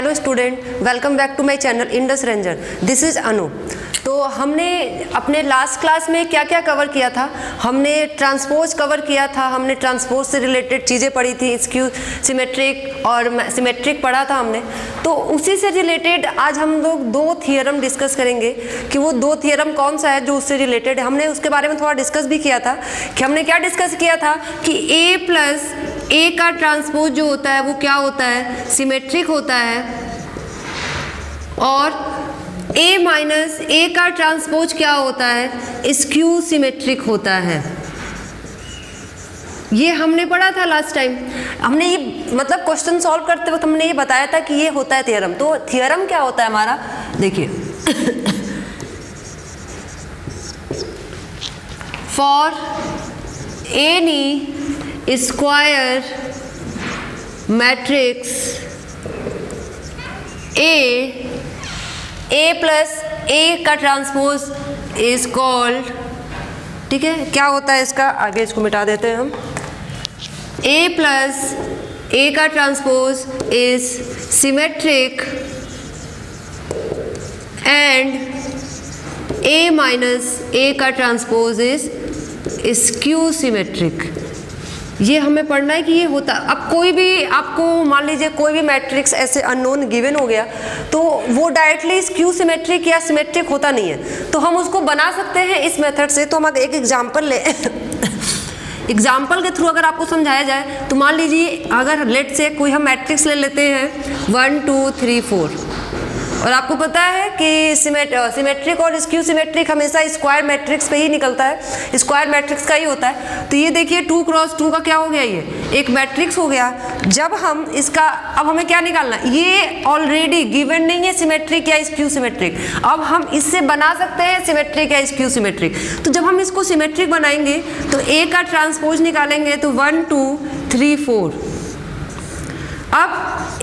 Hello student, welcome back to my channel Indus ranger. This is Anu. तो हमने अपने last class में क्या क्या कवर किया था? हमने ट्रांसपोज कवर किया था, हमने ट्रांसपोज से रिलेटेड चीज़ें पढ़ी थी, स्क्यू सिमेट्रिक और सिमेट्रिक पढ़ा था हमने। तो उसी से रिलेटेड आज हम लोग दो थियरम डिस्कस करेंगे कि वो दो थियरम कौन सा है जो उससे रिलेटेड है। हमने उसके बारे में थोड़ा डिस्कस भी किया था कि हमने क्या डिस्कस किया था कि ए प्लस ए का ट्रांसपोज जो होता है वो क्या होता है, सिमेट्रिक होता है, और ए माइनस ए का ट्रांसपोज क्या होता है, स्क्यू सिमेट्रिक होता है। ये हमने पढ़ा था लास्ट टाइम। हमने ये मतलब क्वेश्चन सॉल्व करते वक्त हमने ये बताया था कि ये होता है थियरम। तो थियरम क्या होता है हमारा, देखिए for any square matrix A plus A का ट्रांसपोज इज कॉल्ड, ठीक है, क्या होता है इसका, आगे इसको मिटा देते हैं हम। ए प्लस ए का transpose is symmetric and A minus A का ट्रांसपोज इज स्क्यू सिमेट्रिक। ये हमें पढ़ना है कि ये होता। अब कोई भी आपको मान लीजिए कोई भी मैट्रिक्स ऐसे अननोन गिवन हो गया तो वो डायरेक्टली स्क्यू सिमेट्रिक या सिमेट्रिक होता नहीं है, तो हम उसको बना सकते हैं इस मेथड से। तो हम अगर एक एग्जांपल ले एग्जाम्पल के थ्रू अगर आपको समझाया जाए तो मान लीजिए अगर लेट से कोई हम मैट्रिक्स ले लेते हैं 1 2 3 4, और आपको पता है कि सिमेट्रिक और स्क्यू सिमेट्रिक हमेशा स्क्वायर मैट्रिक्स पे ही निकलता है, स्क्वायर मैट्रिक्स का ही होता है। तो ये देखिए 2 क्रॉस 2 का क्या हो गया, ये एक मैट्रिक्स हो गया। जब हम इसका, अब हमें क्या निकालना, ये ऑलरेडी गिवन नहीं है सिमेट्रिक या स्क्यू सिमेट्रिक। अब हम इससे बना सकते हैं सिमेट्रिक या स्क्यू सिमेट्रिक। तो जब हम इसको सिमेट्रिक बनाएंगे तो ए का ट्रांसपोज निकालेंगे तो 1 2 3 4। अब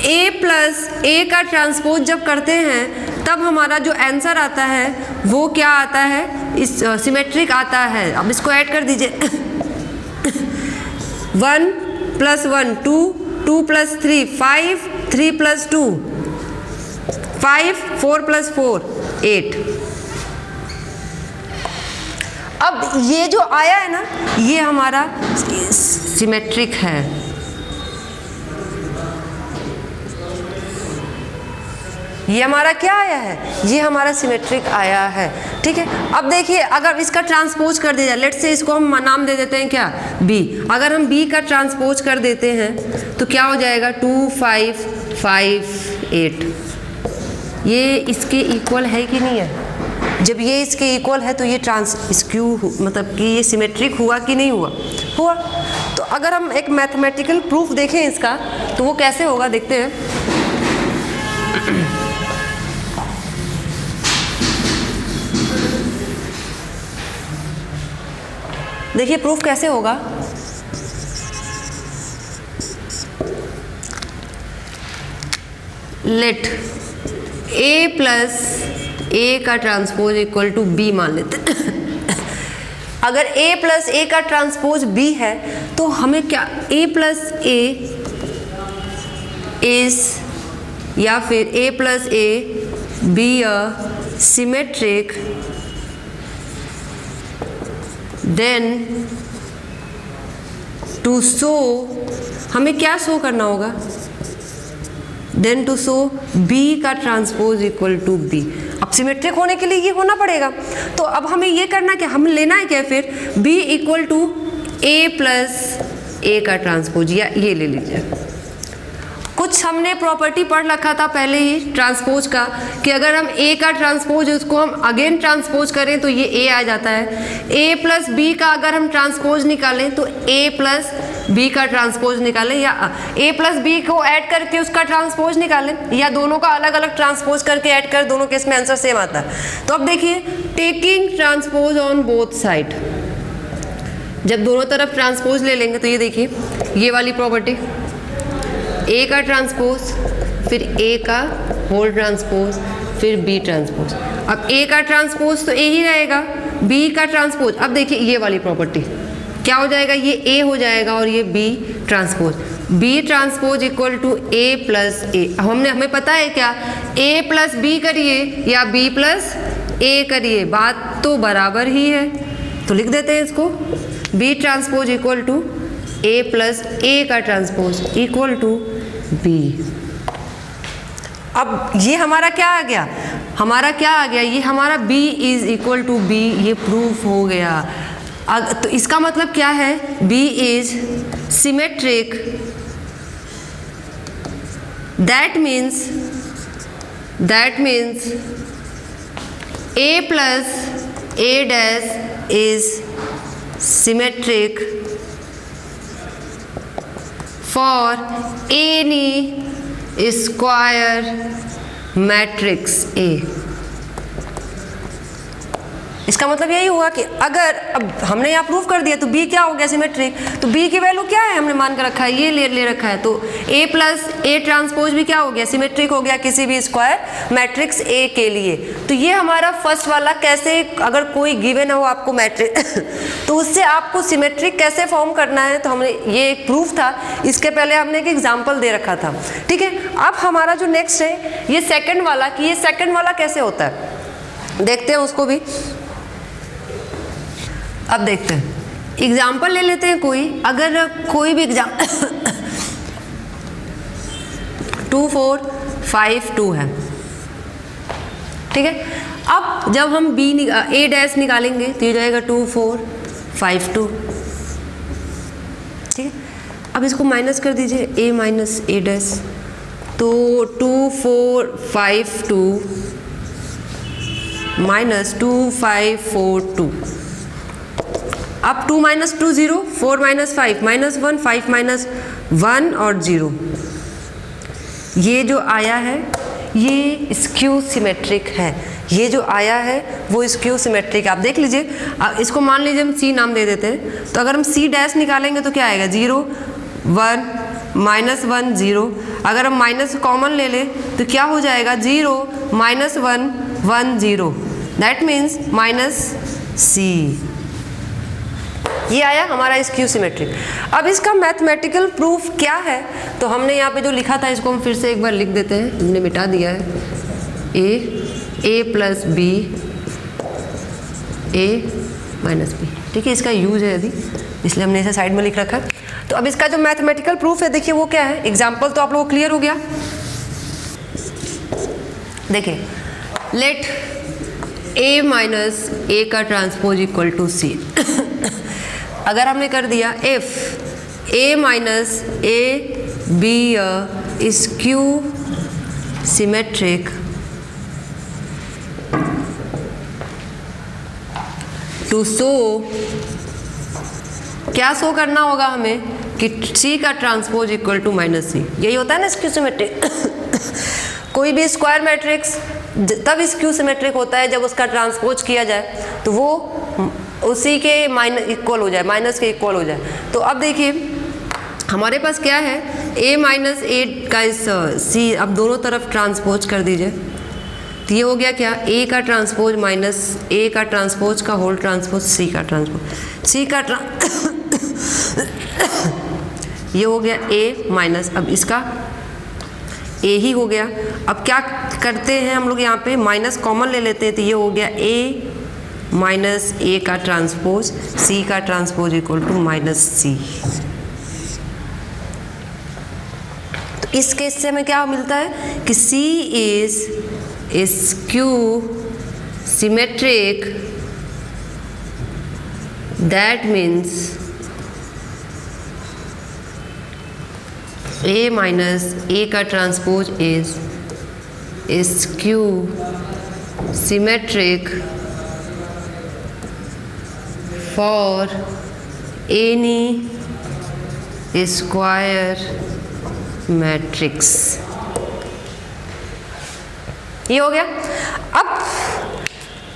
ए प्लस ए का ट्रांसपोज जब करते हैं तब हमारा जो आंसर आता है वो क्या आता है, इस सिमेट्रिक आता है। अब इसको ऐड कर दीजिए 1 + 1 2, 2 + 3 5, 3 + 2 5, 4 + 4 8। अब ये जो आया है ना, ये हमारा सिमेट्रिक है। ये हमारा क्या आया है, ये हमारा सिमेट्रिक आया है, ठीक है। अब देखिए अगर इसका ट्रांसपोज कर दिया जाए, लेट से इसको हम नाम दे देते हैं क्या, बी। अगर हम बी का ट्रांसपोज कर देते हैं तो क्या हो जाएगा 2 5 5 8। ये इसके इक्वल है कि नहीं है? जब ये इसके इक्वल है तो ये स्क्यू मतलब कि ये सिमेट्रिक हुआ कि नहीं हुआ, हुआ। तो अगर हम एक मैथमेटिकल प्रूफ देखें इसका तो वो कैसे होगा, देखते हैं। देखिए प्रूफ कैसे होगा। लेट ए प्लस ए का ट्रांसपोज इक्वल टू बी मान लेते हैं। अगर ए प्लस ए का ट्रांसपोज बी है तो हमें क्या, ए प्लस ए इज, या फिर A plus A B a symmetric, then to show, हमें क्या शो करना होगा, देन टू शो बी का ट्रांसपोज इक्वल टू बी। अब सिमेट्रिक होने के लिए ये होना पड़ेगा। तो अब हमें ये करना क्या, हमें लेना है क्या, फिर B equal to A plus A का ट्रांसपोज, या ये ले लीजिए। कुछ हमने प्रॉपर्टी पढ़ रखा था पहले ही ट्रांसपोज का कि अगर हम ए का ट्रांसपोज उसको हम अगेन ट्रांसपोज करें तो ये ए आ जाता है। ए प्लस बी का अगर हम ट्रांसपोज निकालें तो ए प्लस बी का ट्रांसपोज निकालें, या ए प्लस बी को ऐड करके उसका ट्रांसपोज निकालें, या दोनों का अलग अलग ट्रांसपोज करके ऐड कर, दोनों केस में आंसर सेम आता है। तो अब देखिए taking transpose on both side, जब दोनों तरफ ट्रांसपोज ले लेंगे तो ये देखिए ये वाली प्रॉपर्टी, ए का ट्रांसपोज फिर ए का होल ट्रांसपोज फिर बी ट्रांसपोज। अब ए का ट्रांसपोज तो ए ही रहेगा, बी का ट्रांसपोज, अब देखिए ये वाली प्रॉपर्टी क्या हो जाएगा, ये ए हो जाएगा और ये B transpose. B transpose equal to A plus A. हमें पता है क्या, ए प्लस बी करिए या बी प्लस ए करिए, बात तो बराबर ही है, तो लिख देते हैं इसको, B transpose equal to A plus A का ट्रांसपोज इक्वल टू बी। अब ये हमारा क्या आ गया, ये हमारा B is equal to B, ये प्रूफ हो गया। तो इसका मतलब क्या है, B is symmetric, that means A plus A dash is symmetric for any square matrix A। इसका मतलब यही हुआ कि अगर अब हमने यहाँ प्रूफ कर दिया तो B क्या हो गया, सिमेट्रिक, तो B की वैल्यू क्या है, हमने मान कर रखा है, ये ले रखा है, तो A प्लस A ट्रांसपोज भी क्या हो गया, सिमेट्रिक हो गया किसी भी स्क्वायर मैट्रिक्स A के लिए। तो ये हमारा फर्स्ट वाला, कैसे, अगर कोई गिवन हो आपको मैट्रिक्स तो उससे आपको सिमेट्रिक कैसे फॉर्म करना है, तो हमने ये एक प्रूफ था, इसके पहले हमने एक एग्जाम्पल दे रखा था, ठीक है। अब हमारा जो नेक्स्ट है ये सेकेंड वाला, कि ये सेकेंड वाला कैसे होता है, देखते हैं उसको भी। अब देखते हैं, एग्जाम्पल ले लेते हैं कोई, अगर कोई भी एग्जाम्पल 2 4 5 2 है, ठीक है। अब जब हम A डैश निकालेंगे तो ये जाएगा 2 4 5 2, ठीक है। अब इसको माइनस कर दीजिए, A माइनस A डैश, तो 2 4 5 2 माइनस 2 5 4 2। अब 2 माइनस 2 0, 4 माइनस 5 माइनस 1, 5 माइनस 1 और 0, ये जो आया है ये स्क्यू सिमेट्रिक है, ये जो आया है वो स्क्यू सिमेट्रिक। आप देख लीजिए, इसको मान लीजिए हम C नाम दे देते हैं, तो अगर हम C डैश निकालेंगे तो क्या आएगा, 0 1 माइनस 1 0। अगर हम माइनस कॉमन ले लें तो क्या हो जाएगा, 0 minus 1 1 0, that means minus C। ये आया हमारा स्क्यू सिमेट्रिक। अब इसका मैथमेटिकल प्रूफ क्या है, तो हमने यहाँ पे जो लिखा था इसको हम फिर से एक बार लिख देते हैं, हमने मिटा दिया है, A plus B A minus B, ठीक है। इसका यूज है यदि, इसलिए हमने इसे साइड में लिख रखा है। तो अब इसका जो मैथमेटिकल प्रूफ है, देखिए वो क्या है, एग्जाम्पल तो आप लोगों को क्लियर हो गया। देखिए, लेट A माइनस A का ट्रांसपोज इक्वल टू C। अगर हमने कर दिया if A minus A be skew symmetric to show, क्या शो करना होगा हमें कि C का transpose equal to minus C, यही होता है ना स्क्यू सिमेट्रिक। कोई भी स्क्वायर मैट्रिक्स तब स्क्यू सिमेट्रिक होता है जब उसका ट्रांसपोज किया जाए तो वो उसी के इक्वल हो जाए, माइनस के इक्वल हो जाए। तो अब देखिए हमारे पास क्या है, A माइनस A का इस C, अब दोनों तरफ ट्रांसपोज कर दीजिए, तो ये हो गया क्या, A का ट्रांसपोज माइनस A का ट्रांसपोज का होल ट्रांसपोज C का ट्रांसपोज, C का ये हो गया A माइनस, अब इसका A ही हो गया। अब क्या करते हैं हम लोग, यहाँ पे माइनस कॉमन ले लेते हैं, तो ये हो गया A माइनस A का ट्रांसपोज C का transpose equal to minus C। तो इस केस से हमें क्या मिलता है कि C is skew symmetric, that means A minus A का transpose is skew symmetric for any square matrix. ये हो गया। अब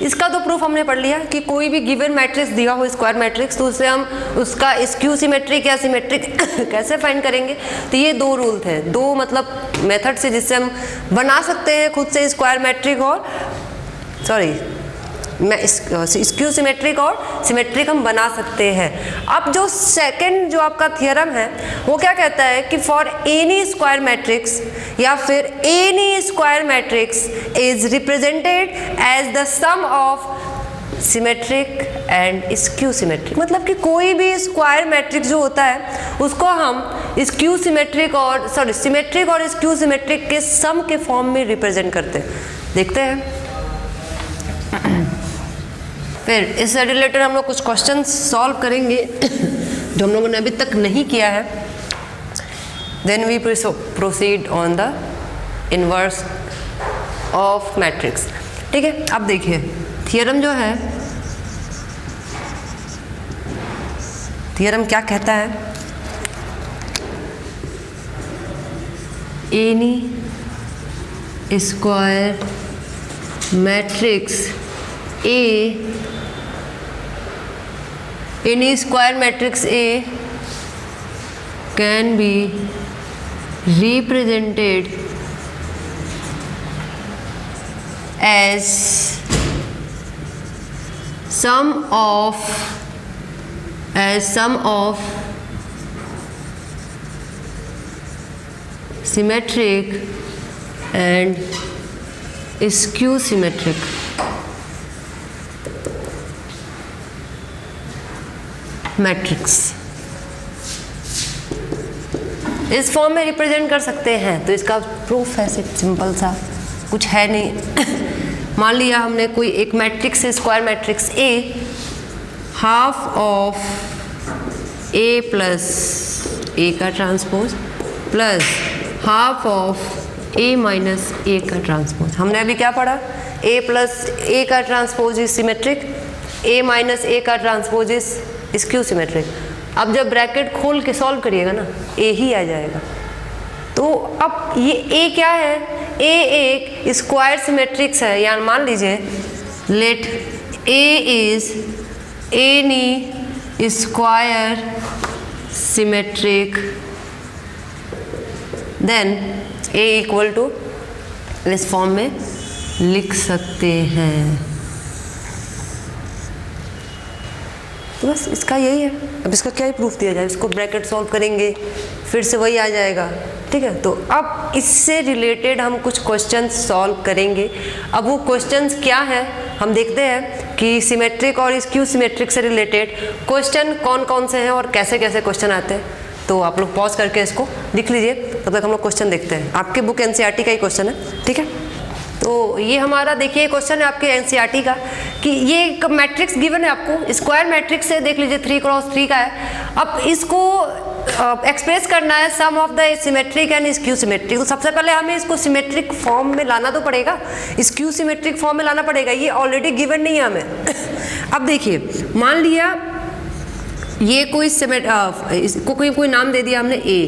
इसका तो प्रूफ हमने पढ़ लिया कि कोई भी गिवन मैट्रिक्स दिया हो स्क्वायर मैट्रिक्स, तो उससे हम उसका स्क्यू सिमेट्रिक या सिमेट्रिक कैसे फाइंड करेंगे। तो ये दो रूल थे, दो मतलब मेथड से जिससे हम बना सकते हैं खुद से स्क्वायर मैट्रिक और स्क्यू सिमेट्रिक और सिमेट्रिक हम बना सकते हैं। अब जो सेकंड जो आपका थियरम है वो क्या कहता है कि फॉर एनी स्क्वायर मैट्रिक्स या फिर any square matrix is represented as the sum of symmetric and skew symmetric, मतलब कि कोई भी स्क्वायर मैट्रिक्स जो होता है उसको हम स्क्यू सिमेट्रिक और सिमेट्रिक और स्क्यू सिमेट्रिक के सम के फॉर्म में रिप्रेजेंट करते हैं। देखते हैं फिर इससे रिलेटेड हम लोग कुछ क्वेश्चन सॉल्व करेंगे जो हम लोगों ने अभी तक नहीं किया है। Then we proceed on the inverse of matrix. ठीक है, अब देखिए थियरम जो है, थियरम क्या कहता है, any square matrix A, any square matrix A can be represented as sum of symmetric and skew symmetric matrix. इस फॉर्म में रिप्रेजेंट कर सकते हैं। तो इसका प्रूफ है सिंपल सा, कुछ है नहीं। मान लिया हमने कोई एक मैट्रिक्स है, square matrix A, half of A plus A का transpose plus half of A minus A का ट्रांसपोज। हमने अभी क्या पढ़ा, ए प्लस ए का transpose is symmetric, A minus A का ट्रांसपोज इज स्क्यू सिमेट्रिक। अब जब ब्रैकेट खोल के सॉल्व करिएगा ना, ए ही आ जाएगा। तो अब ये ए क्या है, ए एक स्क्वायर सिमेट्रिक्स है, यानी मान लीजिए let A is any square symmetric, then A equal to इस फॉर्म में लिख सकते हैं। तो बस इसका यही है। अब इसका क्या ही प्रूफ दिया जाए, इसको ब्रैकेट सॉल्व करेंगे फिर से वही आ जाएगा। ठीक है, तो अब इससे रिलेटेड हम कुछ क्वेश्चंस सॉल्व करेंगे। अब वो क्वेश्चंस क्या है हम देखते हैं कि सिमेट्रिक और स्क्यू सिमेट्रिक से रिलेटेड क्वेश्चन कौन कौन से हैं और कैसे कैसे क्वेश्चन आते हैं। तो आप लोग पॉज करके इसको लिख लीजिए, तब तक हम लोग क्वेश्चन देखते हैं। आपके बुक एनसीईआरटी का ही क्वेश्चन है। ठीक है, तो ये हमारा देखिए क्वेश्चन है आपके एनसीईआरटी का कि ये एक मैट्रिक्स गिवन है आपको, स्क्वायर मैट्रिक्स है, देख लीजिए 3x3 का है। अब इसको एक्सप्रेस करना है sum of the symmetric and skew symmetric. तो सबसे पहले हमें इसको सिमेट्रिक फॉर्म में लाना तो पड़ेगा, स्क्यू सिमेट्रिक फॉर्म में लाना पड़ेगा, ये ऑलरेडी गिवन नहीं है हमें। अब देखिए मान लिया ये कोई कोई नाम दे दिया हमने ए,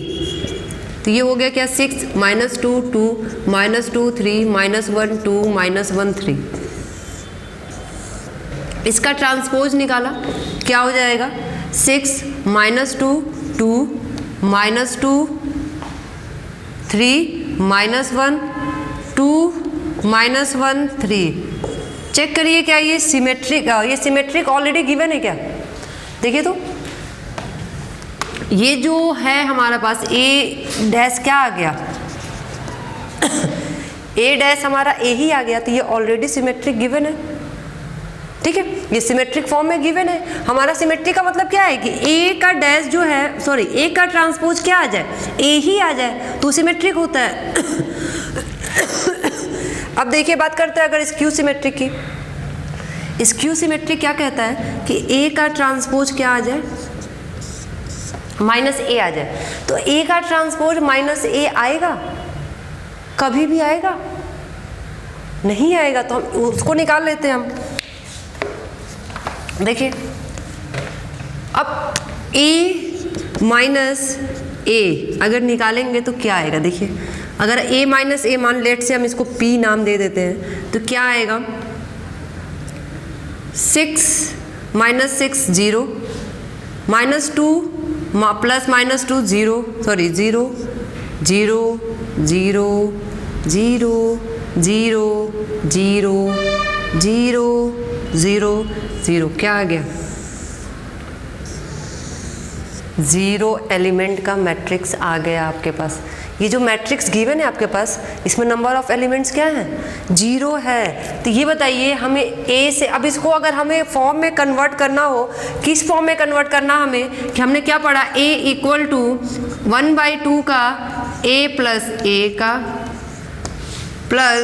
तो ये हो गया क्या 6 -2 2 -2 3 -1 2 -1 3। इसका ट्रांसपोज निकाला, क्या हो जाएगा 6 -2 2 -2 3 -1 2 -1 3। चेक करिए क्या ये सिमेट्रिक ऑलरेडी गिवन है क्या। देखिए तो ये जो है हमारा पास ए डैश क्या आ गया ए डैश हमारा ए ही आ गया, तो ये ऑलरेडी सिमेट्रिक गिवन है। ठीक है, ये सिमेट्रिक फॉर्म में गिवन है। हमारा सिमेट्रिक का मतलब क्या है कि ए का डैश जो है ए का ट्रांसपोज क्या आ जाए, ए ही आ जाए, तो सिमेट्रिक होता है। अब देखिए बात करते हैं अगर स्क्यू सिमेट्रिक की। स्क्यू सिमेट्रिक क्या कहता है कि ए का ट्रांसपोज क्या आ जाए, -a आ जाए। तो a का ट्रांसपोज -a आएगा, कभी भी आएगा नहीं आएगा, तो हम उसको निकाल लेते हैं। हम देखिए अब a -a अगर निकालेंगे तो क्या आएगा। देखिए अगर a -a मान लेट से हम इसको p नाम दे देते हैं तो क्या आएगा 6 -6 0 -2 प्लस -2 0 0 0 0 0 0 0 0 0 0 0, क्या आ गया? 0 एलिमेंट का मैट्रिक्स आ गया आपके पास। ये जो मैट्रिक्स गिवन है आपके पास, इसमें नंबर ऑफ एलिमेंट्स क्या है? 0 है। तो ये बताइए हमें ए से, अब इसको अगर हमें फॉर्म में कन्वर्ट करना हो, किस फॉर्म में कन्वर्ट करना हमें, कि हमने क्या पढ़ा, a इक्वल टू 1/2 का a प्लस a का प्लस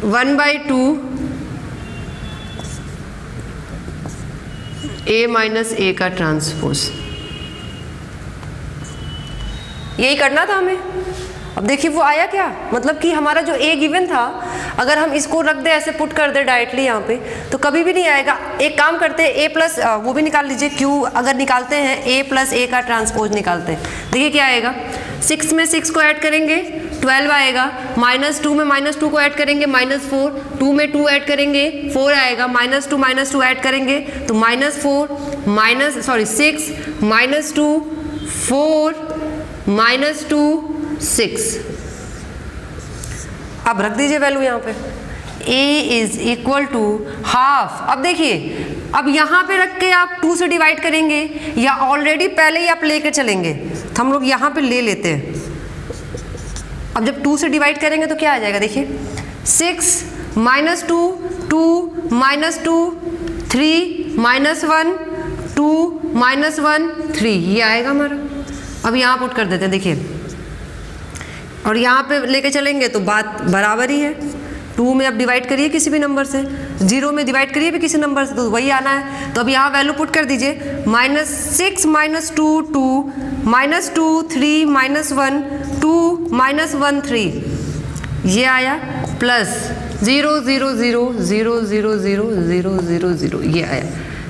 1/2 a माइनस a का ट्रांसपोज, यही करना था हमें। अब देखिए वो आया क्या, मतलब कि हमारा जो a गिवन था, अगर हम इसको रख दे, ऐसे पुट कर दे डायरेक्टली यहाँ पे, तो कभी भी नहीं आएगा। एक काम करते हैं, a प्लस वो भी निकाल लीजिए, q अगर निकालते हैं a प्लस a का ट्रांसपोज निकालते हैं, देखिए क्या आएगा। 6 में 6 को ऐड करेंगे 12 आएगा, -2 में -2 को ऐड करेंगे -4, 2 में 2 ऐड करेंगे 4 आएगा, -2 ऐड करेंगे तो -4 6 -2 4 -2 6। अब रख दीजिए वैल्यू यहाँ पे, a is equal to half. अब देखिए, अब यहाँ पे रख के आप 2 से डिवाइड करेंगे या ऑलरेडी पहले ही आप लेके चलेंगे, तो हम लोग यहाँ पे ले लेते हैं। अब जब 2 से डिवाइड करेंगे तो क्या आ जाएगा, देखिए 6 -2 2 -2 3 -1 2 -1 3, ये आएगा हमारा। अब यहाँ पुट कर देते हैं, देखिए, और यहाँ पे लेके चलेंगे तो बात बराबर ही है। 2 में अब डिवाइड करिए किसी भी नंबर से, 0 में डिवाइड करिए भी किसी नंबर से, तो वही आना है। तो अब यहाँ वैल्यू पुट कर दीजिए, -6 -2 2 -2 3 -1 2 -1 3, ये आया, प्लस 0 0 0 0 0 0 0 0 0, ये आया।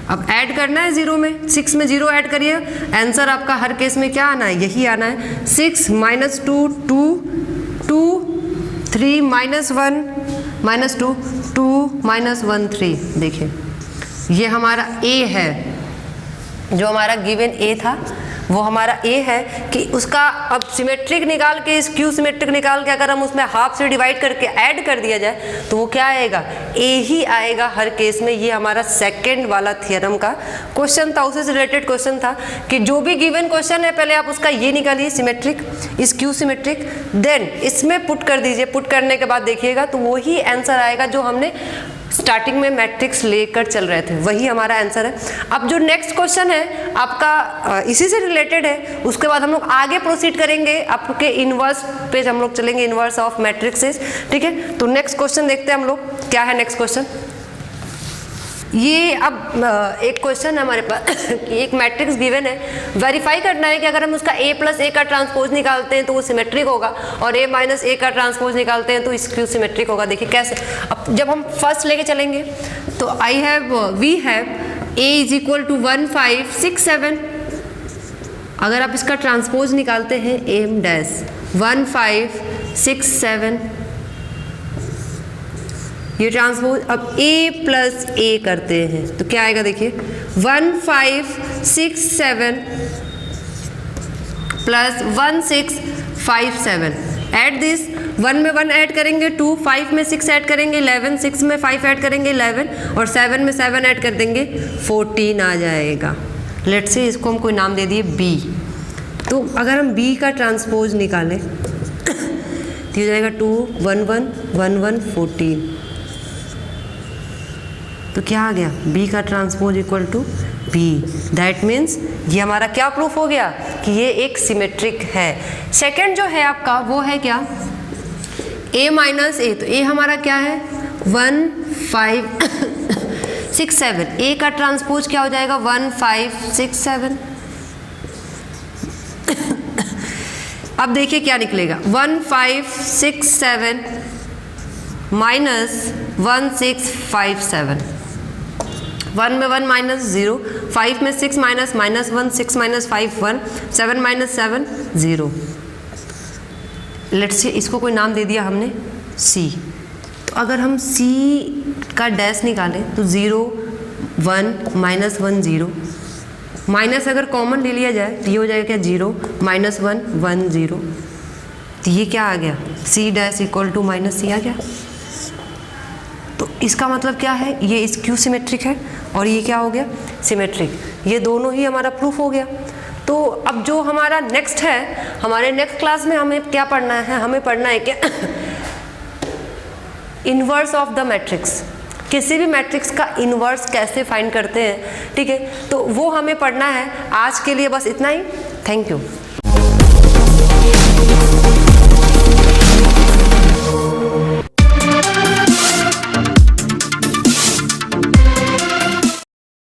अब ऐड करना है 0 में, 6 में 0 ऐड करिए, आंसर आपका हर केस में क्या आना है, यही आना है। 6 -2 2 2 3 -1 -2 2 -1 3, देखिए ये हमारा a है, जो हमारा गिवन a था वो हमारा a है। कि उसका अब सिमेट्रिक निकाल के, इस क्यू सिमेट्रिक निकाल के अगर हम उसमें हाफ से डिवाइड करके ऐड कर दिया जाए तो वो क्या आएगा, a ही आएगा हर केस में। ये हमारा सेकंड वाला थ्योरम का क्वेश्चन था, उसे से रिलेटेड क्वेश्चन था कि जो भी गिवन क्वेश्चन है पहले आप उसका ये निकालिए सिमेट्रिक, इस क्यू सिमेट्रिक, देन इसमें पुट कर दीजिए। पुट करने के बाद देखिएगा तो वही आंसर आएगा जो हमने स्टार्टिंग में मैट्रिक्स लेकर चल रहे थे, वही हमारा आंसर है। अब जो नेक्स्ट क्वेश्चन है आपका इसी से रिलेटेड है, उसके बाद हम लोग आगे प्रोसीड करेंगे, आपके इनवर्स पे हम लोग चलेंगे, इनवर्स ऑफ मैट्रिक्सेस, ठीक है। तो नेक्स्ट क्वेश्चन देखते हैं हम लोग, क्या है नेक्स्ट क्वेश्चन। ये अब एक क्वेश्चन है हमारे पास कि एक मैट्रिक्स गिवन है, वेरीफाई करना है कि अगर हम उसका a प्लस a का ट्रांसपोज निकालते हैं तो वो सिमेट्रिक होगा, और a माइनस a का ट्रांसपोज निकालते हैं तो इसक्यू सिमेट्रिक होगा। देखिए कैसे, अब जब हम फर्स्ट लेके चलेंगे तो we have a is equal to 1 5 6 7, अगर आप इसका ट्रांसपोज निकालते हैं m डैश 1 5 6 7, ये ट्रांसपोज। अब a प्लस a करते हैं तो क्या आएगा, देखिए 1 5 6 7 प्लस 1 6 5 7, ऐड दिस, 1 में 1 ऐड करेंगे 2, 5 में 6 ऐड करेंगे 11, 6 में 5 ऐड करेंगे 11, और 7 में 7 ऐड कर देंगे 14 आ जाएगा। लेट्स से इसको हम कोई नाम दे दिए b। तो अगर हम b का ट्रांसपोज निकालें तो हो जाएगा 2 1 1 1 1 14, तो क्या आ गया, b का transpose equal to b। That means ये हमारा क्या प्रूफ हो गया कि ये एक सिमेट्रिक है। सेकंड जो है आपका वो है क्या, a माइनस a, तो a हमारा क्या है 1 5 6 7, a का ट्रांसपोज क्या हो जाएगा 1 5 6 7। अब देखिए क्या निकलेगा, 1 5 6 7 माइनस 1 6 5 7, 1 में 1 माइनस 0, 5 में 6 minus -1, 6 minus 5 1, 7 minus 7 0। Let's say इसको कोई नाम दे दिया हमने c। तो अगर हम c का डैश निकालें तो 0 1 -1 0, माइनस अगर कॉमन ले लिया जाए तो ये हो जाएगा क्या 0 -1 1 0, तो ये क्या आ गया c dash equal to -c आ गया। तो इसका मतलब क्या है, ये इस क्यू सिमेट्रिक है और ये क्या हो गया, सिमेट्रिक। ये दोनों ही हमारा प्रूफ हो गया। तो अब जो हमारा नेक्स्ट है, हमारे नेक्स्ट क्लास में हमें क्या पढ़ना है, हमें पढ़ना है क्या, इन्वर्स ऑफ द मैट्रिक्स। किसी भी मैट्रिक्स का इन्वर्स कैसे फाइंड करते हैं, ठीक है, तो वो हमें पढ़ना है। आज के लिए बस इतना ही। Thank you.